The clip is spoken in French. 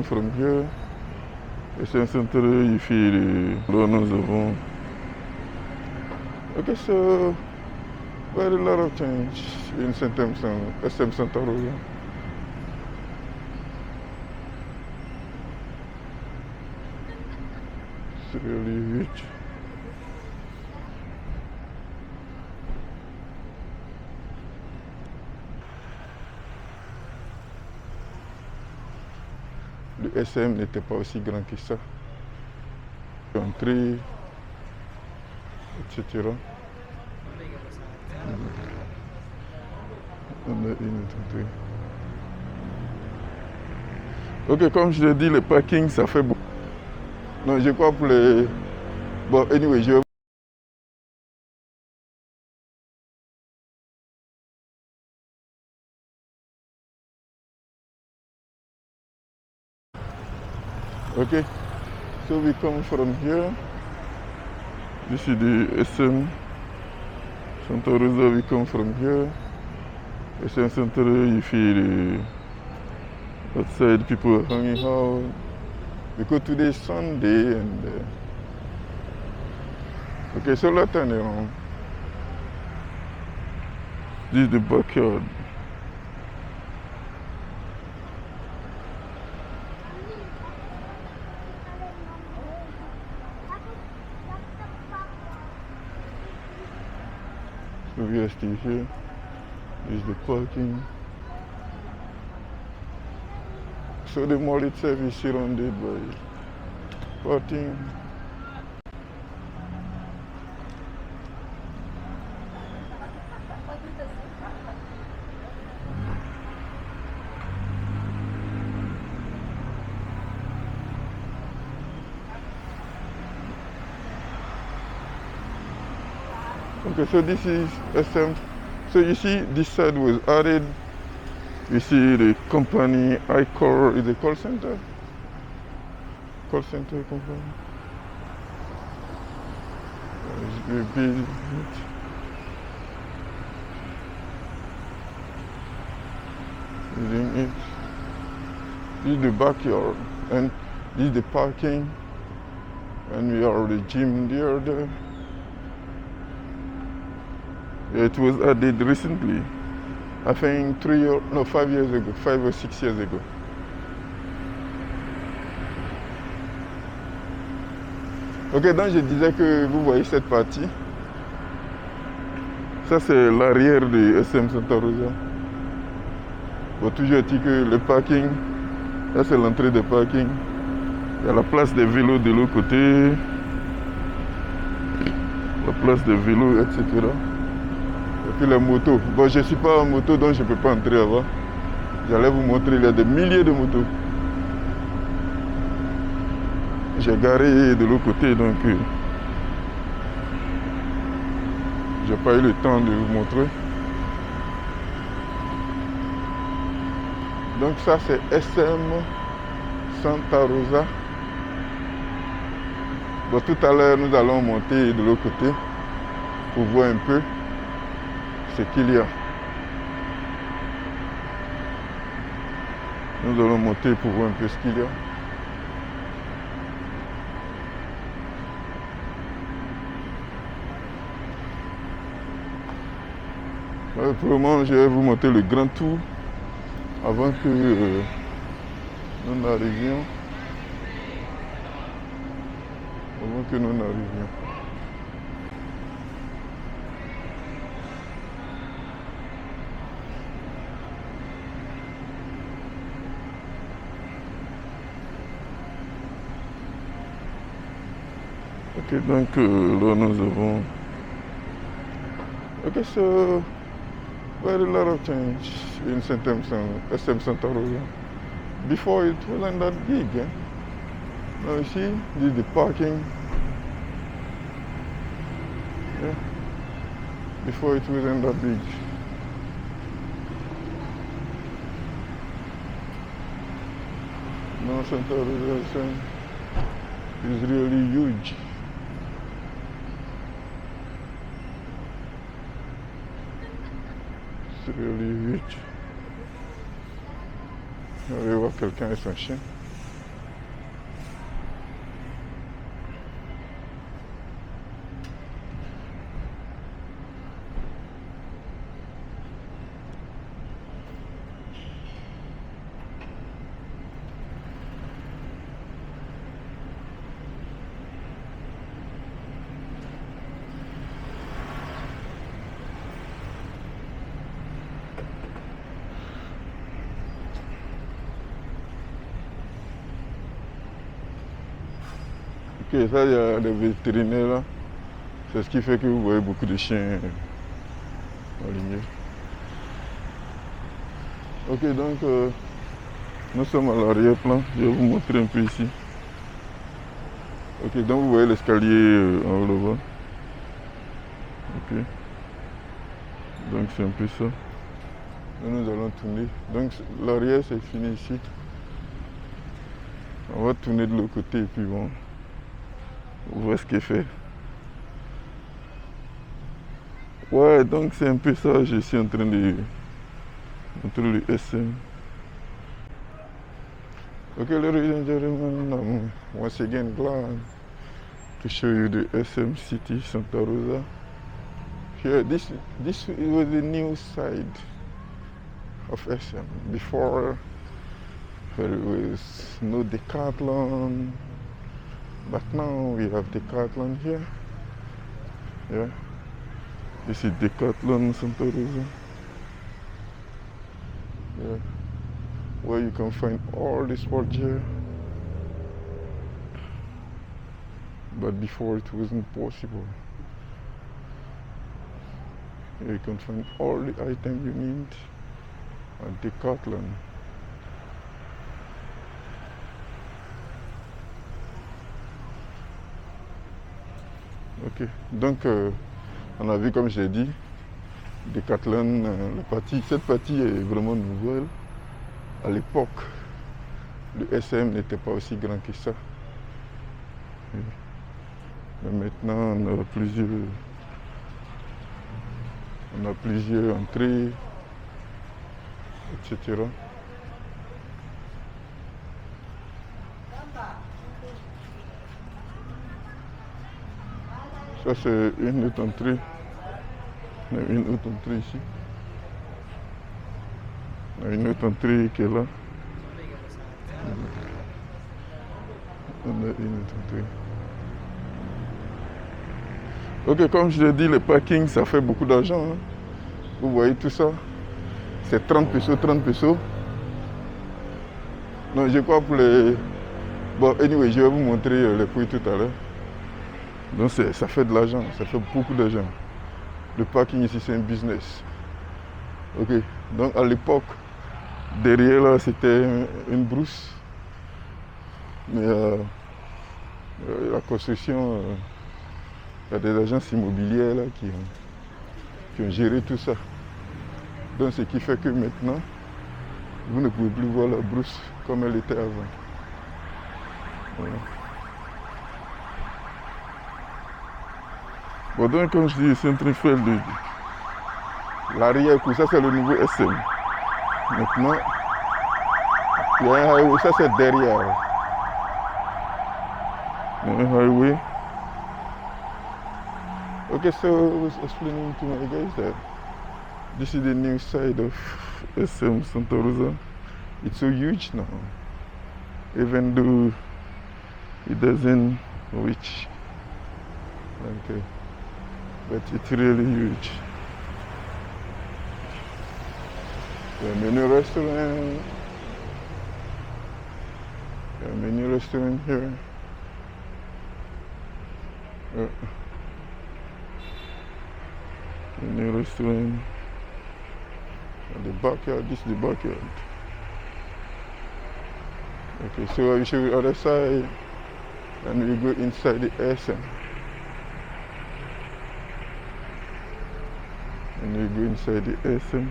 From here, SM Center, you feel the nous avons. Okay, so very lot of change in SM Santa Rosa. It's really huge. Le SM n'était pas aussi grand que ça. Entrée, etc. On a une entrée. Ok, comme je l'ai dit, le parking, ça fait beaucoup. Non, je crois pour les... Bon, anyway, je vais... Okay, so we come from here. This is the SM Santa Rosa. We come from here. SM Center, you feel outside people are hanging out. Because today is Sunday and okay, so let's turn around. This is the backyard. So we are still here. This is the parking. So the mall itself is surrounded by parking. Okay, so this is SM. So you see this side was added. You see the company iCore is a call center. Call center company. It's very big. Using it. This is the backyard and this is the parking. And we are the gym there. It was added recently. I think 5 years ago, 5 or 6 years ago. Ok, donc je disais que vous voyez cette partie. Ça c'est l'arrière de SM Santa Rosa. Bon, toujours dit que le parking, là c'est l'entrée de parking. Il y a la place des vélos de l'autre côté. La place des vélos, etc. Et puis les motos. Bon, je ne suis pas en moto, donc je ne peux pas entrer avant. J'allais vous montrer, il y a des milliers de motos. J'ai garé de l'autre côté, donc j'ai pas eu le temps de vous montrer. Donc ça c'est SM Santa Rosa. Bon, tout à l'heure nous allons monter de l'autre côté pour voir un peu ce qu'il y a. Nous allons monter pour voir un peu ce qu'il y a. Pour le moment, je vais vous montrer le grand tour avant que nous n'arrivions. Avant que nous n'arrivions. Ok, donc là nous avons... Ok, so very lot of change in SM Santa Rosa. Before it wasn't that big. Eh? Now you see, this is the parking. Yeah. Before it wasn't that big. Now Santa Rosa is really huge. It's really huge. On va voir quelqu'un et son chien. ça, il y a des vétérinaires là. C'est ce qui fait que vous voyez beaucoup de chiens alignés. Ok, donc nous sommes à l'arrière-plan. Je vais vous montrer un peu ici. Ok, donc vous voyez l'escalier en haut là-bas. Ok. Donc c'est un peu ça. Et nous allons tourner. Donc l'arrière c'est fini ici. On va tourner de l'autre côté et puis bon, on voit ce qu'il fait. Ouais, donc c'est un peu ça. Je suis en train de montrer le SM. Okay, ladies and gentlemen, I'm once again glad to show you the SM City Santa Rosa. Here, this was the new side of SM. Before, there was no Decathlon, but now we have Decathlon here. Yeah, this is Decathlon Santa Rosa. Yeah, where you can find all the sport gear. But before it wasn't possible. You can find all the items you need at Decathlon. Ok, donc on a vu, comme j'ai dit, Decathlon, cette partie est vraiment nouvelle. À l'époque, le SM n'était pas aussi grand que ça. Mais maintenant, on a plusieurs entrées, etc. Ça, c'est une autre entrée. Il y a une autre entrée ici. Il y a une autre entrée qui est là. On a une autre entrée. Ok, comme je l'ai dit, le parking, ça fait beaucoup d'argent. Hein. Vous voyez tout ça. C'est 30 pesos, 30 pesos. Non, je crois pour les... Bon, anyway, je vais vous montrer les prix tout à l'heure. Donc ça fait de l'argent, ça fait beaucoup d'argent. Le parking ici, c'est un business. Ok, donc à l'époque, derrière là, c'était une brousse. Mais la construction, il y a des agences immobilières là, qui ont géré tout ça. Donc ce qui fait que maintenant, vous ne pouvez plus voir la brousse comme elle était avant. Voilà. Bon, donc comme je dis, c'est en train de faire l'arrière-cour, ça c'est le nouveau SM. Maintenant, il y a un highway, ça c'est derrière. Il y a un highway. Okay, so I was explaining to my guys that this is the new side of SM Santa Rosa. It's so huge now, even though it doesn't reach, but it's really huge. The menu restaurant. A mini restaurant here. Mini restaurant. And the backyard, this is the backyard. Okay, so I will show you the other side and we go inside the SM. And we go inside the SM.